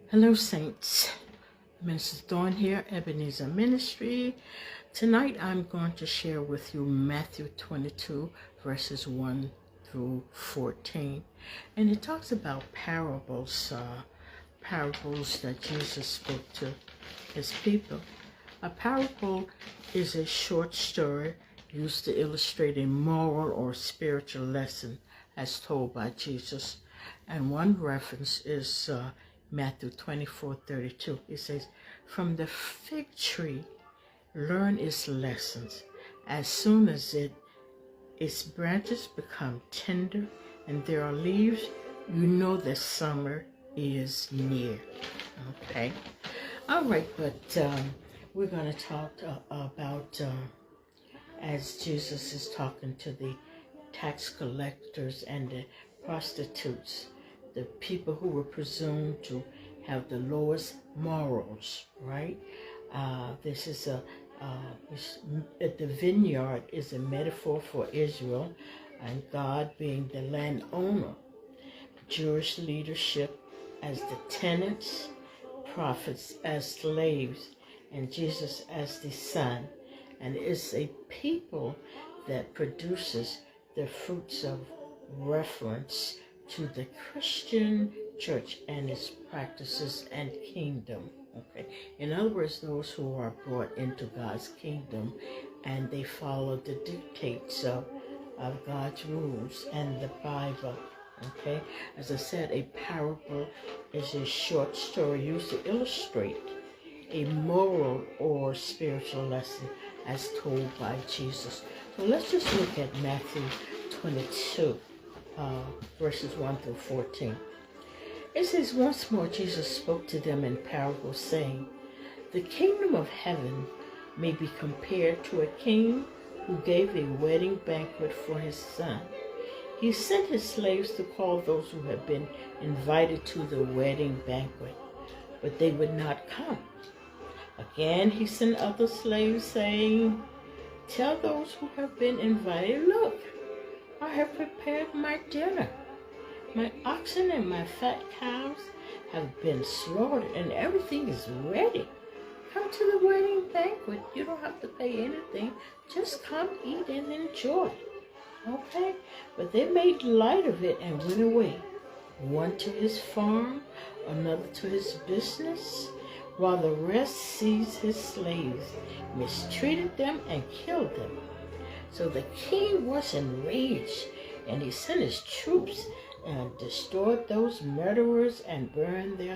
Hello, Saints. Mrs. Dawn here, Ebenezer Ministry. Tonight I'm going to share with you Matthew 22, verses 1 through 14. And it talks about parables that Jesus spoke to his people. A parable is a short story used to illustrate a moral or spiritual lesson as told by Jesus. And one reference is Matthew 24:32. It says, "From the fig tree, learn its lessons. As soon as its branches become tender and there are leaves, you know that summer is near." Okay. All right, but we're going to talk about as Jesus is talking to the tax collectors and the prostitutes, the people who were presumed to have the lowest morals, right? This is the vineyard is a metaphor for Israel and God being the landowner, Jewish leadership as the tenants, prophets as slaves, and Jesus as the son. And it's a people that produces the fruits of reference to the Christian church and its practices and kingdom. Okay. In other words, those who are brought into God's kingdom and they follow the dictates of God's rules and the Bible. Okay. As I said, a parable is a short story used to illustrate a moral or spiritual lesson as told by Jesus. So let's just look at Matthew 22, verses 1 through 14. It says, "Once more Jesus spoke to them in parables, saying, 'The kingdom of heaven may be compared to a king who gave a wedding banquet for his son. He sent his slaves to call those who had been invited to the wedding banquet, but they would not come. Again, he sent other slaves, saying, "Tell those who have been invited, look, I have prepared my dinner. My oxen and my fat cows have been slaughtered, and everything is ready. Come to the wedding banquet. You don't have to pay anything. Just come, eat, and enjoy." Okay? But they made light of it and went away, one to his farm, another to his business, while the rest seized his slaves, mistreated them, and killed them. So the king was enraged, and he sent his troops and destroyed those murderers and burned their